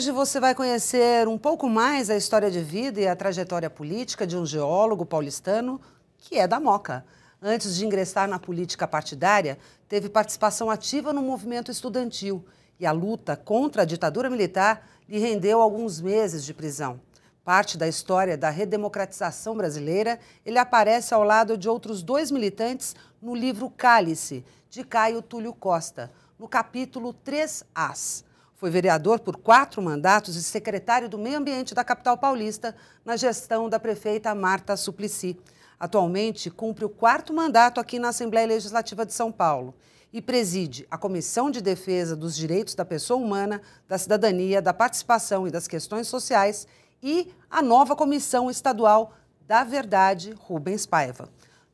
Hoje você vai conhecer um pouco mais a história de vida e a trajetória política de um geólogo paulistano que é da Moca. Antes de ingressar na política partidária, teve participação ativa no movimento estudantil e a luta contra a ditadura militar lhe rendeu alguns meses de prisão. Parte da história da redemocratização brasileira, ele aparece ao lado de outros 2 militantes no livro Cálice, de Caio Túlio Costa, no capítulo 3As. Foi vereador por 4 mandatos e secretário do Meio Ambiente da capital paulista na gestão da prefeita Marta Suplicy. Atualmente, cumpre o 4º mandato aqui na Assembleia Legislativa de São Paulo e preside a Comissão de Defesa dos Direitos da Pessoa Humana, da Cidadania, da Participação e das Questões Sociais e a nova Comissão Estadual da Verdade, Rubens Paiva.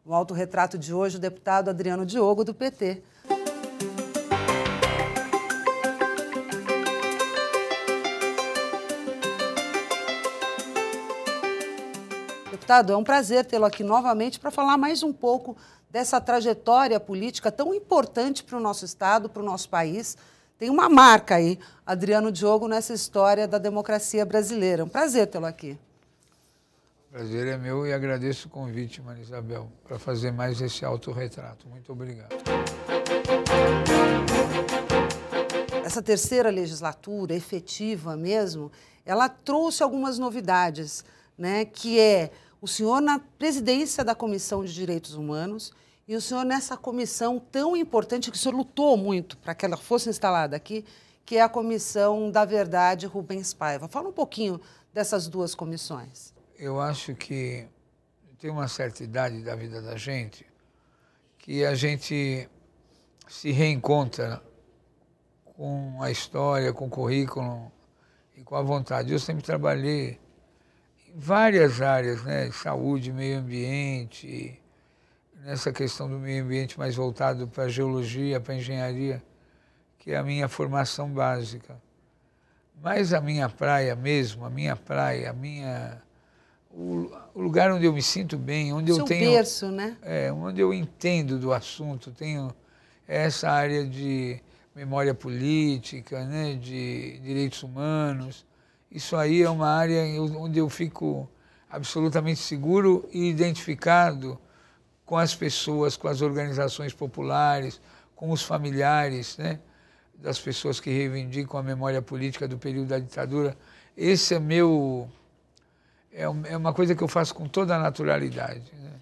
No autorretrato de hoje, o deputado Adriano Diogo, do PT. Deputado, é um prazer tê-lo aqui novamente para falar mais um pouco dessa trajetória política tão importante para o nosso Estado, para o nosso país. Tem uma marca aí, Adriano Diogo, nessa história da democracia brasileira. É um prazer tê-lo aqui. O prazer é meu e agradeço o convite, Maria Isabel, para fazer mais esse autorretrato. Muito obrigado. Essa terceira legislatura, efetiva mesmo, ela trouxe algumas novidades, né, que é o senhor na presidência da Comissão de Direitos Humanos e o senhor nessa comissão tão importante que o senhor lutou muito para que ela fosse instalada aqui, que é a Comissão da Verdade Rubens Paiva. Fala um pouquinho dessas 2 comissões. Eu acho que tem uma certa idade da vida da gente que a gente se reencontra com a história, com o currículo e com a vontade. Eu sempre trabalhei várias áreas, né? Saúde, meio ambiente, nessa questão do meio ambiente mais voltado para a geologia, para a engenharia, que é a minha formação básica. Mas a minha praia mesmo, o lugar onde eu me sinto bem, onde eu tenho... berço, né? Onde eu entendo do assunto, tenho essa área de memória política, né? De direitos humanos. Isso aí é uma área onde eu fico absolutamente seguro e identificado com as pessoas, com as organizações populares, com os familiares, né, das pessoas que reivindicam a memória política do período da ditadura. Esse é uma coisa que eu faço com toda a naturalidade, né?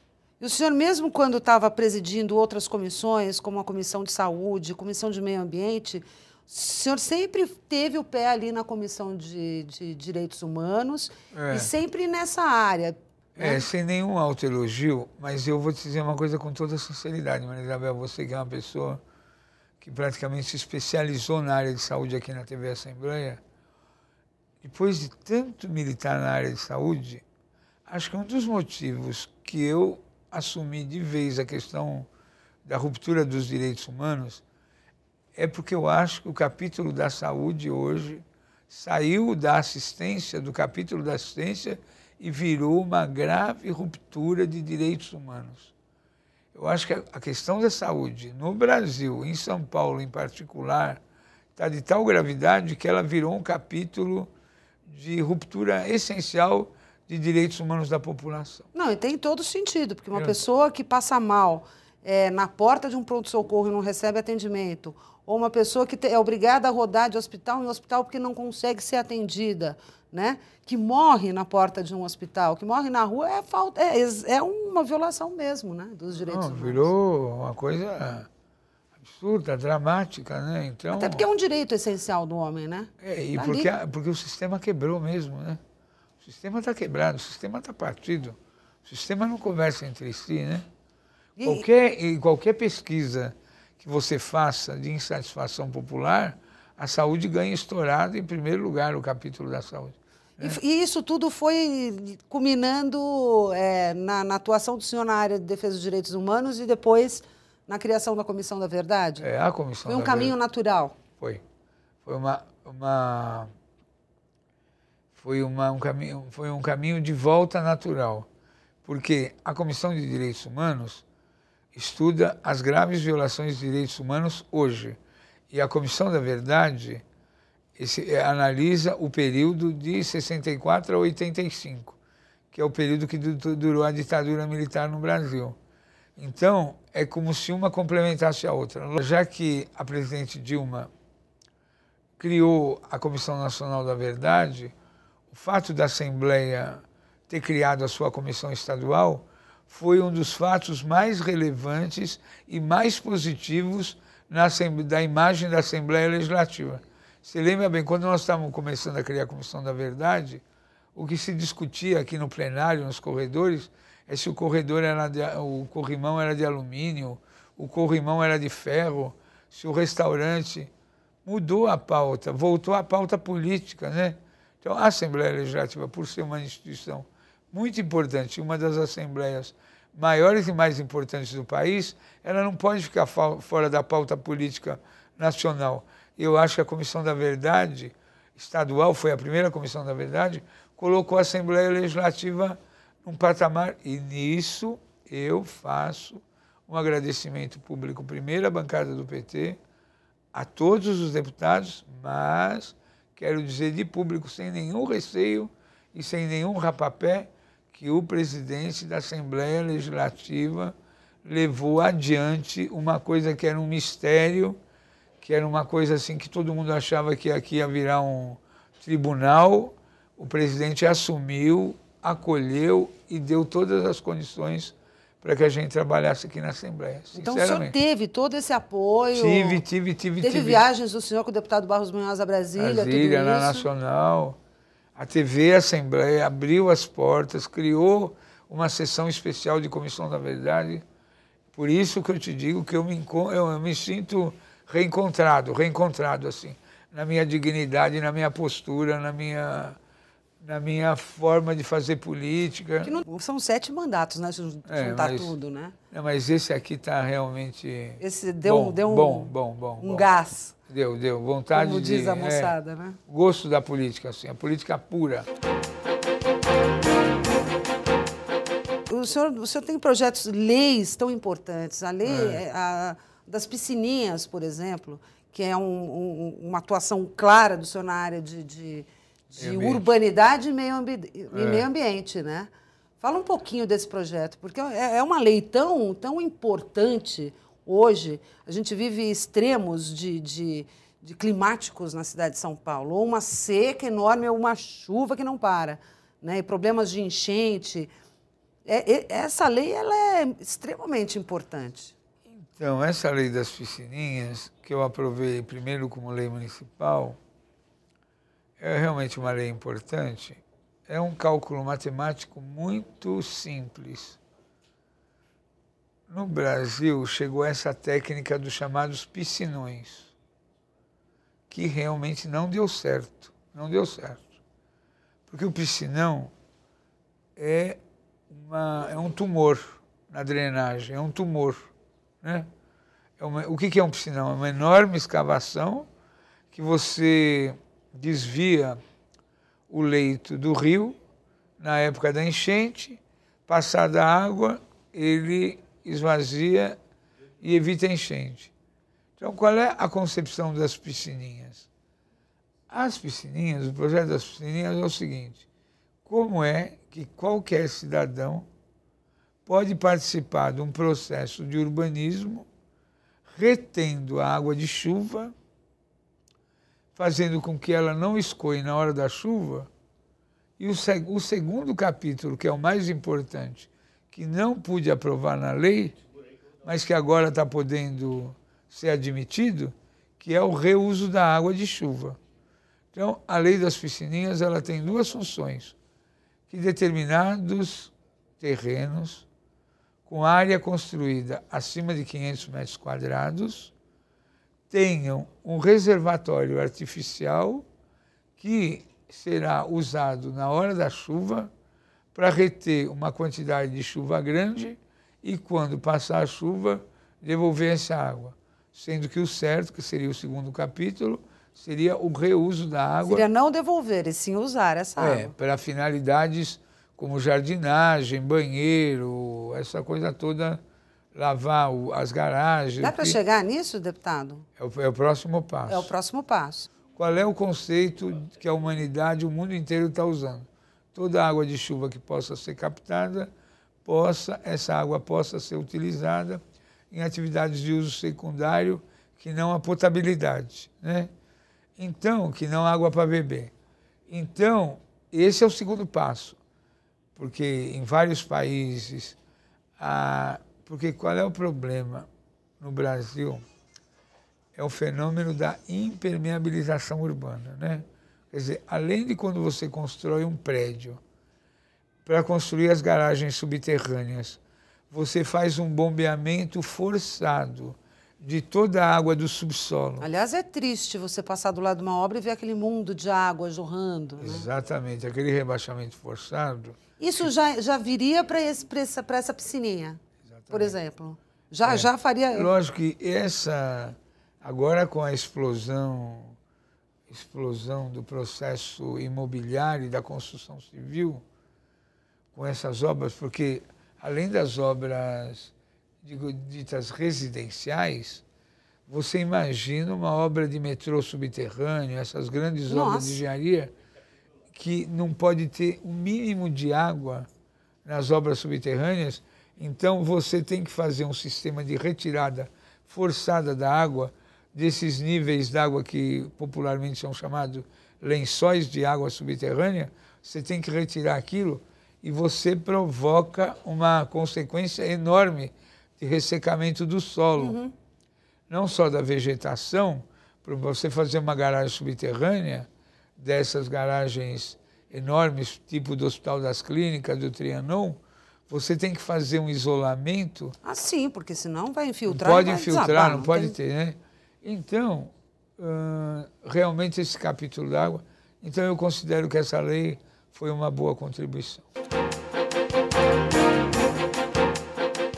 E o senhor, mesmo quando estava presidindo outras comissões, como a Comissão de Saúde, Comissão de Meio Ambiente, o senhor sempre teve o pé ali na Comissão de Direitos Humanos e sempre nessa área, né? Sem nenhum autoelogio, mas eu vou te dizer uma coisa com toda sinceridade, Maria Isabel, você que é uma pessoa que praticamente se especializou na área de saúde aqui na TV Assembleia, depois de tanto militar na área de saúde, acho que um dos motivos que eu assumi de vez a questão da ruptura dos direitos humanos é porque eu acho que o capítulo da saúde hoje saiu da assistência, do capítulo da assistência e virou uma grave ruptura de direitos humanos. Eu acho que a questão da saúde no Brasil, em São Paulo em particular, está de tal gravidade que ela virou um capítulo de ruptura essencial de direitos humanos da população. Não, e tem todo sentido, porque uma pessoa que passa mal na porta de um pronto-socorro e não recebe atendimento, ou uma pessoa que é obrigada a rodar de hospital em hospital porque não consegue ser atendida, né? Que morre na porta de um hospital, que morre na rua, é uma violação mesmo, né? Dos direitos humanos. Virou uma coisa absurda, dramática, né? Então, até porque é um direito essencial do homem, né? Porque o sistema quebrou mesmo, né? O sistema está quebrado, o sistema está partido, o sistema não conversa entre si, né? Qualquer pesquisa que você faça de insatisfação popular, a saúde ganha estourado em primeiro lugar, o capítulo da saúde. Né? E isso tudo foi culminando na atuação do senhor na área de defesa dos direitos humanos e depois na criação da Comissão da Verdade? A Comissão Foi um caminho natural? Foi. Foi um caminho de volta natural, porque a Comissão de Direitos Humanos estuda as graves violações de direitos humanos hoje. E a Comissão da Verdade analisa o período de 64 a 85, que é o período que durou a ditadura militar no Brasil. Então, é como se uma complementasse a outra. Já que a presidente Dilma criou a Comissão Nacional da Verdade, o fato da Assembleia ter criado a sua comissão estadual foi um dos fatos mais relevantes e mais positivos da imagem da Assembleia Legislativa. Você lembra bem, quando nós estávamos começando a criar a Comissão da Verdade, o que se discutia aqui no plenário, nos corredores, é se o corrimão era de alumínio, o corrimão era de ferro, se o restaurante... Mudou a pauta, voltou à pauta política, né? Então, a Assembleia Legislativa, por ser uma instituição muito importante, uma das assembleias maiores e mais importantes do país, ela não pode ficar fora da pauta política nacional. Eu acho que a Comissão da Verdade estadual, foi a primeira Comissão da Verdade, colocou a Assembleia Legislativa num patamar, e nisso eu faço um agradecimento público, primeiro à bancada do PT, a todos os deputados, mas quero dizer de público, sem nenhum receio e sem nenhum rapapé, que o presidente da Assembleia Legislativa levou adiante uma coisa que era um mistério, que era uma coisa assim que todo mundo achava que aqui ia virar um tribunal. O presidente assumiu, acolheu e deu todas as condições para que a gente trabalhasse aqui na Assembleia. Então o senhor teve todo esse apoio? Tive. Teve viagens do senhor com o deputado Barros Munhoz a Brasília, tudo isso? Na Nacional. A TV Assembleia abriu as portas, criou uma sessão especial de Comissão da Verdade. Por isso que eu te digo que eu me sinto reencontrado assim, na minha dignidade, na minha postura, na minha forma de fazer política. Que não, são 7 mandatos, né? Se juntar tudo, né? Não, mas esse aqui está realmente... Esse deu bom. Um gás. Deu. Vontade como diz a moçada, né? Gosto da política, assim, a política pura. O senhor tem projetos, leis tão importantes. A lei das piscininhas, por exemplo, que é uma atuação clara do senhor na área de urbanidade e meio ambiente, né? Fala um pouquinho desse projeto, porque é uma lei tão importante hoje. A gente vive extremos de climáticos na cidade de São Paulo, ou uma seca enorme, ou uma chuva que não para, né? E problemas de enchente. Essa lei ela é extremamente importante. Então, essa lei das piscininhas, que eu aprovei primeiro como lei municipal, é realmente uma lei importante. É um cálculo matemático muito simples. No Brasil, chegou essa técnica dos chamados piscinões, que realmente não deu certo. Porque o piscinão é um tumor na drenagem, é um tumor, né? O que é um piscinão? É uma enorme escavação que você desvia o leito do rio na época da enchente, passada a água, ele esvazia e evita a enchente. Então, qual é a concepção das piscininhas? As piscininhas, o projeto das piscininhas é o seguinte: como é que qualquer cidadão pode participar de um processo de urbanismo retendo a água de chuva, fazendo com que ela não escoe na hora da chuva? E o segundo capítulo, que é o mais importante, que não pude aprovar na lei, mas que agora está podendo ser admitido, que é o reuso da água de chuva. Então, a lei das piscininhas ela tem 2 funções: que determinados terrenos com área construída acima de 500 metros quadrados tenham um reservatório artificial que será usado na hora da chuva para reter uma quantidade de chuva grande e, quando passar a chuva, devolver essa água. Sendo que o certo, que seria o segundo capítulo, seria o reuso da água. Seria não devolver, e sim usar essa água. Para finalidades como jardinagem, banheiro, essa coisa toda, lavar as garagens. Dá para chegar nisso, deputado? É o próximo passo. É o próximo passo. qual é o conceito que a humanidade, o mundo inteiro está usando. Toda água de chuva que possa ser captada, essa água possa ser utilizada em atividades de uso secundário, que não a potabilidade, né? Então, que não água para beber. Então, esse é o segundo passo, porque em vários países, porque qual é o problema no Brasil? É o fenômeno da impermeabilização urbana, né? Quer dizer, além de quando você constrói um prédio, para construir as garagens subterrâneas, você faz um bombeamento forçado de toda a água do subsolo. Aliás, é triste você passar do lado de uma obra e ver aquele mundo de água jorrando, né? Exatamente, aquele rebaixamento forçado. Isso já viria para essa piscininha, exatamente, por exemplo? Já faria... Lógico que agora com a explosão do processo imobiliário e da construção civil, com essas obras, porque além das obras ditas residenciais, você imagina uma obra de metrô subterrâneo, essas grandes obras de engenharia, que não pode ter o mínimo de água nas obras subterrâneas, então você tem que fazer um sistema de retirada forçada da água, desses níveis d'água que popularmente são chamados lençóis de água subterrânea, você tem que retirar aquilo e você provoca uma consequência enorme de ressecamento do solo. Uhum. Não só da vegetação, para você fazer uma garagem subterrânea, dessas garagens enormes, tipo do Hospital das Clínicas, do Trianon, você tem que fazer um isolamento. Ah, sim, porque senão vai infiltrar. Não pode infiltrar, não pode ter, né? Então, realmente esse capítulo da água, então eu considero que essa lei foi uma boa contribuição.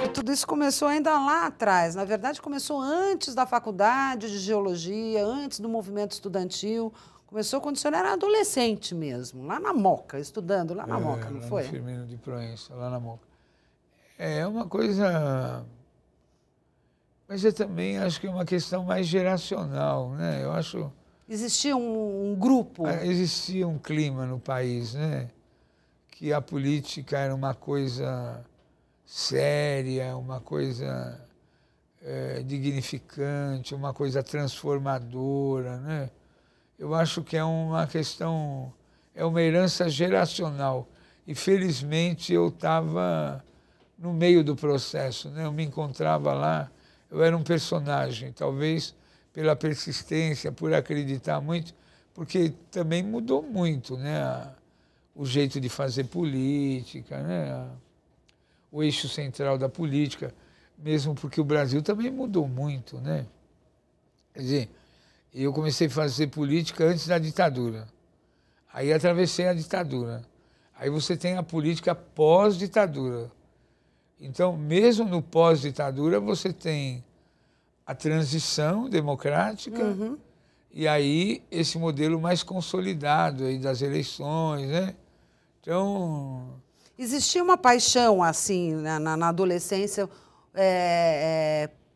E tudo isso começou ainda lá atrás, na verdade começou antes da faculdade de geologia, antes do movimento estudantil, começou quando o senhor era adolescente mesmo, lá na Moca, estudando lá na Moca, não foi? No Firmino de Proença, lá na Moca. É uma coisa... Mas eu também acho que é uma questão mais geracional, né? Eu acho... Existia um grupo? Existia um clima no país, né? Que a política era uma coisa séria, uma coisa dignificante, uma coisa transformadora, né? Eu acho que é uma questão, é uma herança geracional. E felizmente eu estava no meio do processo, né? Eu me encontrava lá, eu era um personagem, talvez pela persistência, por acreditar muito, porque também mudou muito, né? O jeito de fazer política, né? O eixo central da política, mesmo porque o Brasil também mudou muito, né? Quer dizer, eu comecei a fazer política antes da ditadura. Aí atravessei a ditadura. Aí você tem a política pós-ditadura. Então, mesmo no pós-ditadura, você tem a transição democrática, uhum, e aí esse modelo mais consolidado aí das eleições, né? Então... Existia uma paixão, assim, na adolescência,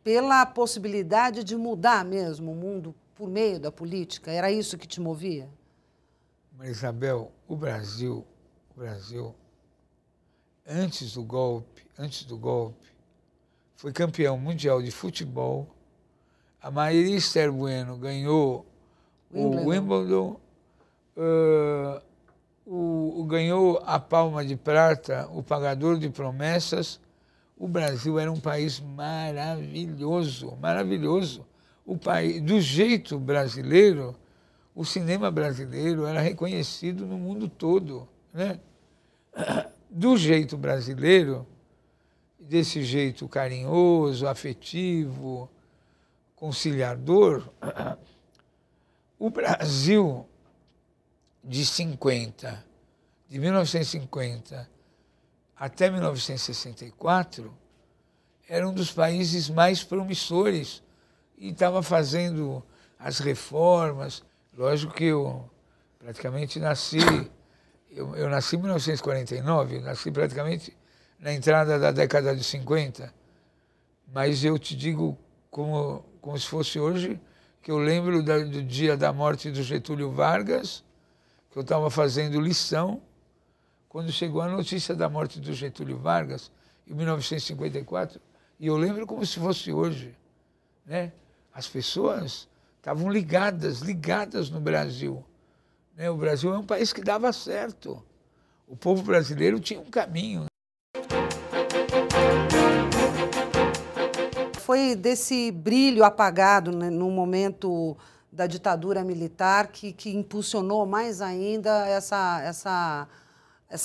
pela possibilidade de mudar mesmo o mundo por meio da política? Era isso que te movia? Mas, Isabel, o Brasil, antes do golpe, foi campeão mundial de futebol. A Maria Esther Bueno ganhou o Wimbledon, ganhou a Palma de Prata, o Pagador de Promessas. O Brasil era um país maravilhoso, maravilhoso. O país, do jeito brasileiro, o cinema brasileiro era reconhecido no mundo todo, né? Do jeito brasileiro, desse jeito carinhoso, afetivo, conciliador, o Brasil de 1950 até 1964, era um dos países mais promissores e estava fazendo as reformas. Lógico que eu praticamente nasci, eu nasci em 1949, nasci praticamente na entrada da década de 50, mas eu te digo como se fosse hoje, que eu lembro do dia da morte do Getúlio Vargas, que eu estava fazendo lição, quando chegou a notícia da morte do Getúlio Vargas, em 1954, e eu lembro como se fosse hoje, né? As pessoas estavam ligadas no Brasil. Né? O Brasil é um país que dava certo. O povo brasileiro tinha um caminho. Foi desse brilho apagado, né, no momento da ditadura militar que impulsionou mais ainda essa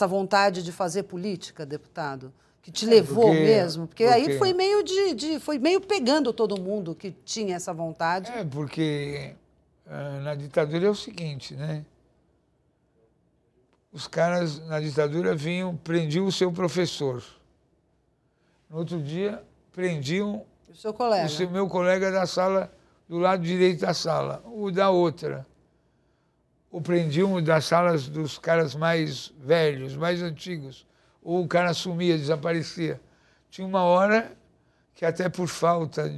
vontade de fazer política, deputado? Que te levou mesmo? Porque aí foi meio foi meio pegando todo mundo que tinha essa vontade. É, porque na ditadura é o seguinte, né? Os caras na ditadura prendiam o seu professor. No outro dia, prendiam o seu colega. O meu colega da sala, do lado direito da sala, o da outra. Ou prendiam das salas dos caras mais velhos, mais antigos. Ou o cara sumia, desaparecia. Tinha uma hora que até por falta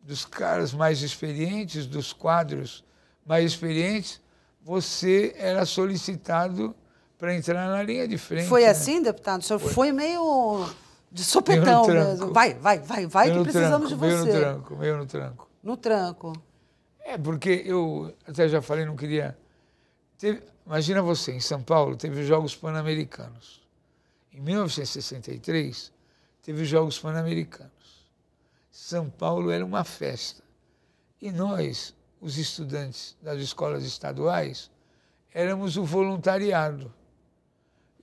dos caras mais experientes, dos quadros mais experientes, você era solicitado para entrar na linha de frente. Foi assim, deputado? O senhor foi meio de sopetão mesmo. Vai, que precisamos de você. Meio no tranco. No tranco. É, porque eu até já falei, não queria... Imagina você, em São Paulo, teve os Jogos Pan-Americanos. Em 1963, teve os Jogos Pan-Americanos. São Paulo era uma festa. E nós, os estudantes das escolas estaduais, éramos o voluntariado.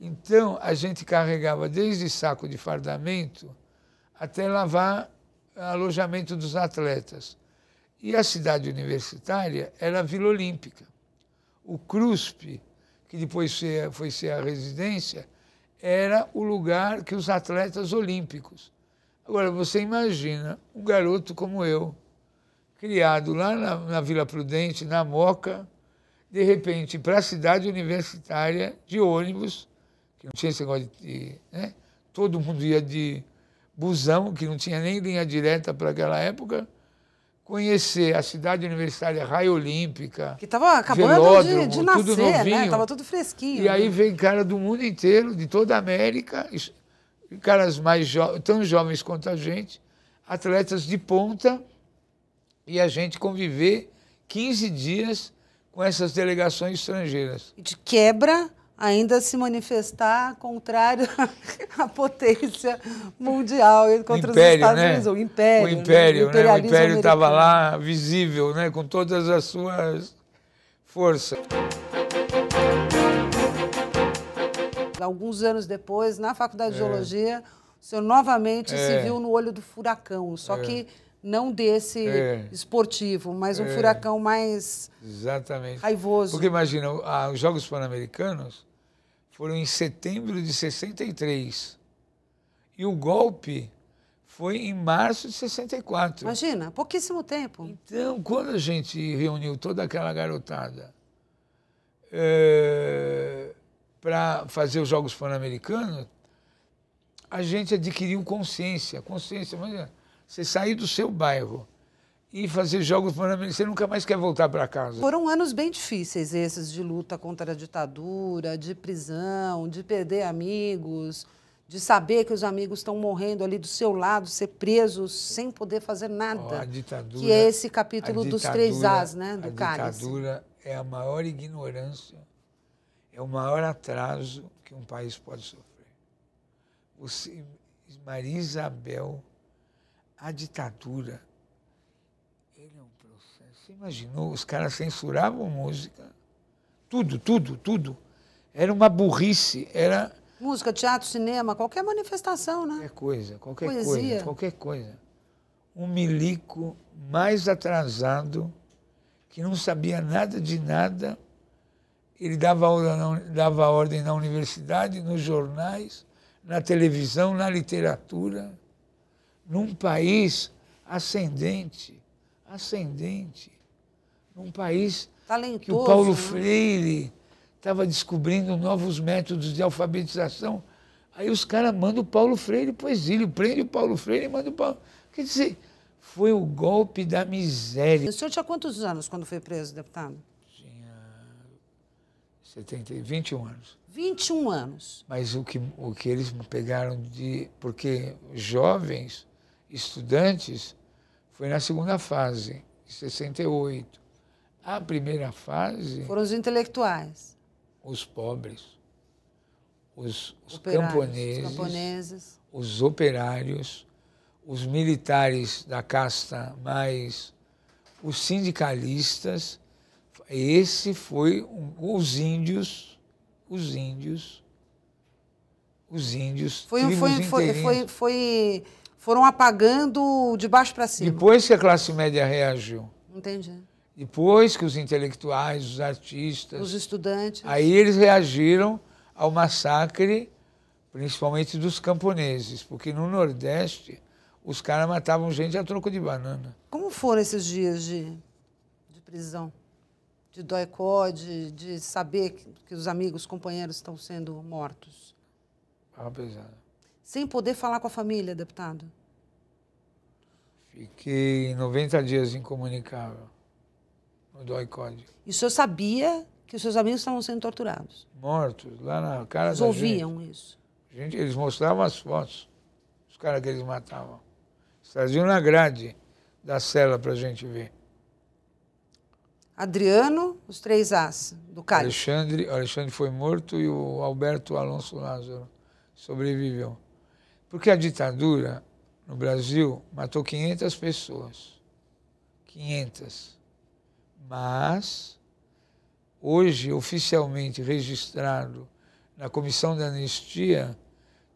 Então, a gente carregava desde saco de fardamento até lavar alojamento dos atletas. E a cidade universitária era a Vila Olímpica. O CRUSP, que depois foi ser a residência, era o lugar que os atletas olímpicos. Agora, você imagina um garoto como eu, criado lá na Vila Prudente, na Moca, de repente, para a cidade universitária, de ônibus, que não tinha esse negócio de... Né? Todo mundo ia de busão, que não tinha nem linha direta para aquela época, conhecer a cidade universitária Raia Olímpica, que estava acabando de nascer, tudo novinho, né? Estava tudo fresquinho. E aí vem cara do mundo inteiro, de toda a América, caras tão jovens quanto a gente, atletas de ponta, e a gente conviver 15 dias com essas delegações estrangeiras. E de quebra, ainda se manifestar contrário à potência mundial contra os Estados Unidos, o Império. O Império estava lá visível, né, com todas as suas forças. Alguns anos depois, na Faculdade de Geologia, o senhor novamente se viu no olho do furacão, só que não desse esportivo, mas um furacão mais raivoso. Porque imagina, os Jogos Pan-Americanos foram em setembro de 63. E o golpe foi em março de 64. Imagina, pouquíssimo tempo. Então, quando a gente reuniu toda aquela garotada para fazer os Jogos Pan-Americanos, a gente adquiriu consciência. Imagina, você sair do seu bairro e fazer Jogos Pan-Americanos, você nunca mais quer voltar para casa. Foram anos bem difíceis esses de luta contra a ditadura, de prisão, de perder amigos, de saber que os amigos estão morrendo ali do seu lado, ser presos sem poder fazer nada. A ditadura, que é esse capítulo dos 3 As, né, do cálice. A ditadura é a maior ignorância, é o maior atraso que um país pode sofrer. Maria Isabel, a ditadura... Você imaginou? Os caras censuravam música, tudo. Era uma burrice, era... Música, teatro, cinema, qualquer manifestação, né? Qualquer coisa. Um milico mais atrasado, que não sabia nada de nada, ele dava ordem na universidade, nos jornais, na televisão, na literatura, num país ascendente, num país talentoso, que o Paulo Freire estava descobrindo novos métodos de alfabetização. Aí os caras mandam o Paulo Freire para o exílio, prende o Paulo Freire e manda o Paulo... Quer dizer, Foi o golpe da miséria. O senhor tinha quantos anos quando foi preso, deputado? Tinha 21 anos. 21 anos. Mas o que eles me pegaram porque jovens, estudantes, foi na segunda fase, de 68. A primeira fase... Foram os intelectuais. Os pobres, os camponeses, os operários, os militares da casta mais... os sindicalistas. Esse foi os índios, foram apagando de baixo para cima. Depois que a classe média reagiu. Entendi. Depois que os intelectuais, os artistas... Os estudantes... Aí eles reagiram ao massacre, principalmente dos camponeses, porque no Nordeste os caras matavam gente a troco de banana. Como foram esses dias de prisão? De doicó, de saber que os amigos, companheiros estão sendo mortos? Pesada. Sem poder falar com a família, deputado? Fiquei 90 dias incomunicável no doicode. E o senhor sabia que os seus amigos estavam sendo torturados? Mortos, lá na cara Eles da ouviam gente. Isso? Eles mostravam as fotos, os caras que eles matavam. Eles traziam na grade da cela para a gente ver. Adriano, os 3 As do Cálice. Alexandre foi morto e o Alberto Alonso Lázaro sobreviveu. Porque a ditadura no Brasil matou 500 pessoas. 500. Mas, hoje, oficialmente registrado na Comissão da Anistia,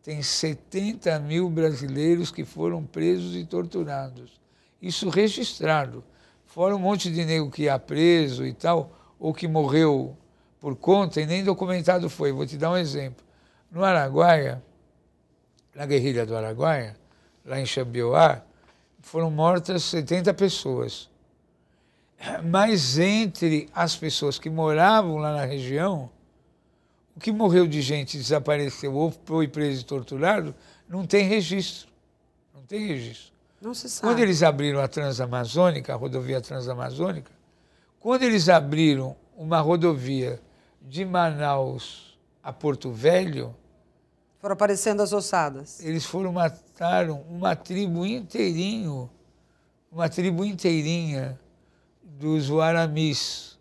tem 70 mil brasileiros que foram presos e torturados. Isso registrado. Fora um monte de nego que ia preso e tal, ou que morreu por conta e nem documentado foi. Vou te dar um exemplo. No Araguaia, na guerrilha do Araguaia, lá em Xambioá, foram mortas 70 pessoas. Mas entre as pessoas que moravam lá na região, o que morreu de gente desapareceu ou foi preso e torturado, não tem registro. Não tem registro. Não se sabe. Quando eles abriram a Transamazônica, a rodovia Transamazônica, quando eles abriram uma rodovia de Manaus a Porto Velho... Foram aparecendo as ossadas. Eles mataram uma tribo inteirinha dos Guaramis.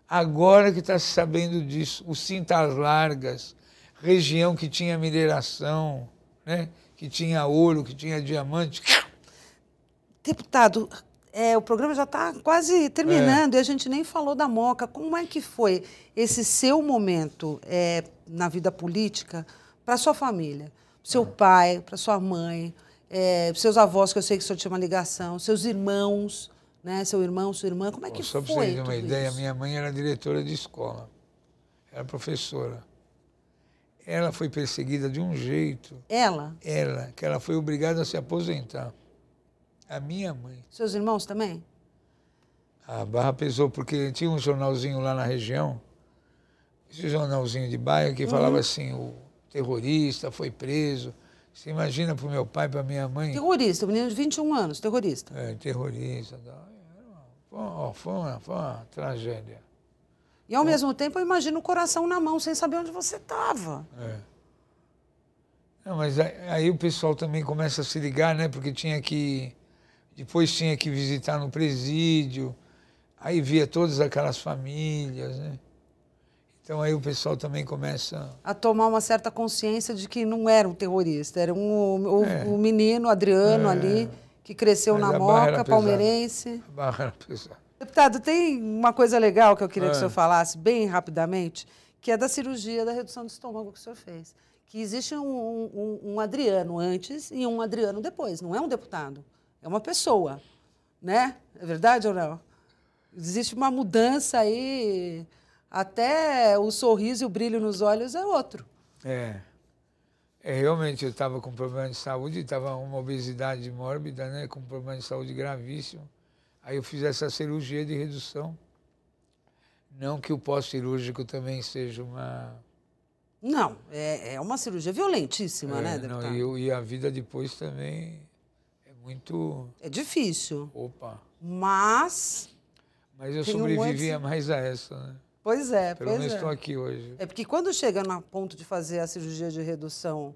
Agora que está se sabendo disso, os Cintas Largas, região que tinha mineração, né? Que tinha ouro, que tinha diamante. Deputado, o programa já está quase terminando e a gente nem falou da Moca. Como é que foi esse seu momento na vida política para sua família? Seu pai, para sua mãe, seus avós, que eu sei que o senhor tinha uma ligação, seus irmãos, né? Seu irmão, sua irmã, como é que foi? Só para você ter uma ideia, minha mãe era diretora de escola, era professora. Ela foi perseguida de um jeito. Ela? Ela, que ela foi obrigada a se aposentar. A minha mãe. Seus irmãos também? A barra pesou, porque tinha um jornalzinho lá na região, esse jornalzinho de bairro, que falava assim, o terrorista foi preso. Você imagina para o meu pai, para minha mãe... Terrorista, um menino de 21 anos, terrorista. Terrorista. Foi uma tragédia. E, ao mesmo tempo, eu imagino o coração na mão, sem saber onde você estava. Não, mas aí o pessoal também começa a se ligar, né? Porque depois tinha que visitar no presídio, aí via todas aquelas famílias, né? Então aí o pessoal também começa... A tomar uma certa consciência de que não era um terrorista, era um menino, Adriano, ali, que cresceu na Moca, palmeirense. A barra era pesada. Deputado, tem uma coisa legal que eu queria que o senhor falasse, bem rapidamente, que é da cirurgia da redução do estômago que o senhor fez. Que existe um Adriano antes e um Adriano depois, não é um deputado, é uma pessoa, né? É verdade ou não? Existe uma mudança aí, até o sorriso e o brilho nos olhos é outro. Realmente eu estava com problema de saúde, estava uma obesidade mórbida, né? Com problema de saúde gravíssimo. Aí eu fiz essa cirurgia de redução. Não que o pós-cirúrgico também seja uma... Não, é uma cirurgia violentíssima, né, deputado? Não, e a vida depois também é muito... É difícil. Opa! Mas eu sobrevivia mais a essa, né? Pois é, Pelo menos estou aqui hoje. É porque quando chega no ponto de fazer a cirurgia de redução,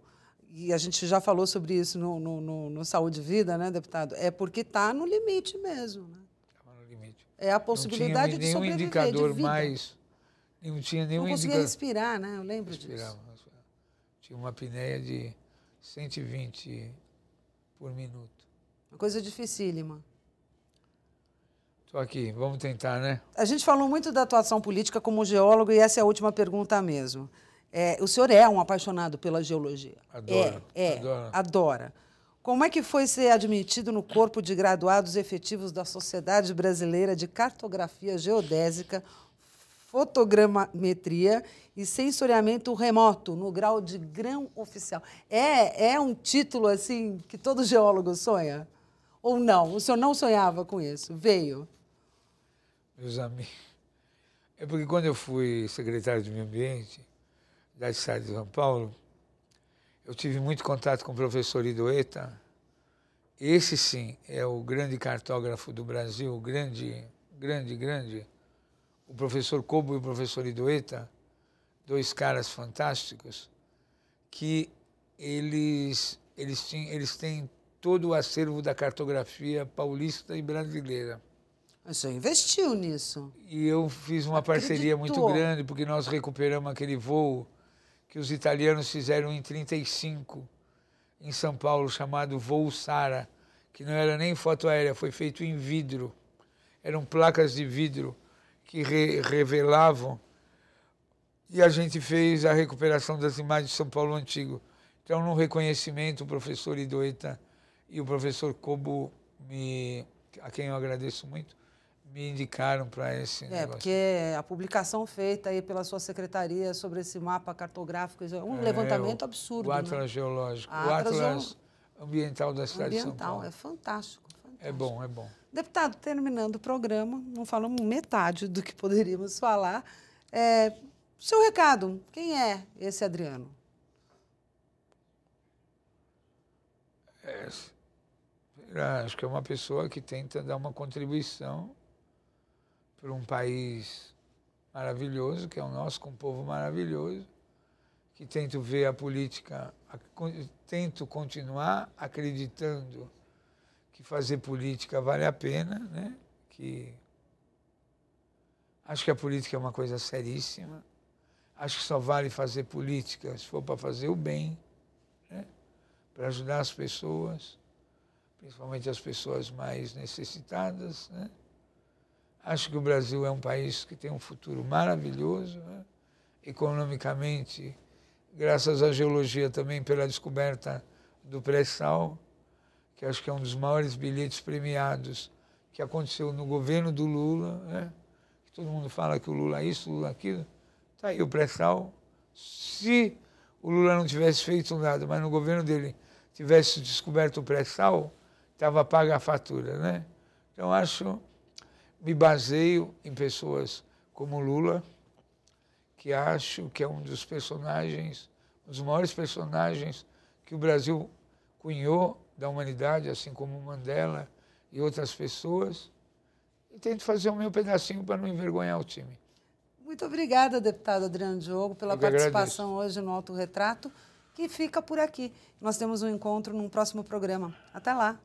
e a gente já falou sobre isso no Saúde e Vida, né, deputado? É porque está no limite mesmo, né? Estava no limite. É a possibilidade de sobreviver, indicador de vida. mais... Não tinha nenhum não conseguia respirar, né? Eu lembro disso. Tinha uma apneia de 120 por minuto. Uma coisa dificílima. Estou aqui, vamos tentar, né? A gente falou muito da atuação política como geólogo e essa é a última pergunta mesmo. O senhor é um apaixonado pela geologia? Adoro. Adora. Como é que foi ser admitido no corpo de graduados efetivos da Sociedade Brasileira de Cartografia Geodésica, Fotogrametria e Sensoriamento Remoto, no grau de grão oficial? É um título assim que todo geólogo sonha? Ou não? O senhor não sonhava com isso? Veio? Meus amigos, é porque quando eu fui secretário de Meio Ambiente da cidade de São Paulo, eu tive muito contato com o professor Idoeta. Esse, sim, é o grande cartógrafo do Brasil, o grande. O professor Cobo e o professor Idoeta, dois caras fantásticos, que eles têm todo o acervo da cartografia paulista e brasileira. O senhor investiu nisso. E eu fiz uma parceria muito grande, porque nós recuperamos aquele voo que os italianos fizeram em 1935, em São Paulo, chamado Voo Sara, que não era nem foto aérea, foi feito em vidro. Eram placas de vidro que revelavam, e a gente fez a recuperação das imagens de São Paulo antigo. Então, no reconhecimento, o professor Idoeta e o professor Cobo, a quem eu agradeço muito, me indicaram para esse negócio. Porque a publicação feita aí pela sua secretaria sobre esse mapa cartográfico é um levantamento absurdo. O Atlas Geológico, o Atlas Ambiental da cidade de São Paulo. É fantástico. É bom, é bom. Deputado, terminando o programa, não falamos metade do que poderíamos falar. Seu recado, quem é esse Adriano? Acho que é uma pessoa que tenta dar uma contribuição para um país maravilhoso, que é o nosso, com um povo maravilhoso, que tento ver a política, tento continuar acreditando que fazer política vale a pena, né? Que acho que a política é uma coisa seríssima. Acho que só vale fazer política se for para fazer o bem, né? Para ajudar as pessoas, principalmente as pessoas mais necessitadas, né? Acho que o Brasil é um país que tem um futuro maravilhoso, né? Economicamente, graças à geologia também, pela descoberta do pré-sal, que acho que é um dos maiores bilhetes premiados que aconteceu no governo do Lula, né? Que todo mundo fala que o Lula é isso, o Lula é aquilo. Está aí o pré-sal. Se o Lula não tivesse feito nada, mas no governo dele tivesse descoberto o pré-sal, estava paga a fatura, né? Então, me baseio em pessoas como Lula, que acho que é um dos personagens, um dos maiores personagens que o Brasil cunhou da humanidade, assim como Mandela e outras pessoas, e tento fazer o meu pedacinho para não envergonhar o time. Muito obrigada, deputado Adriano Diogo, pela participação hoje no Autorretrato, que fica por aqui. Nós temos um encontro num próximo programa. Até lá!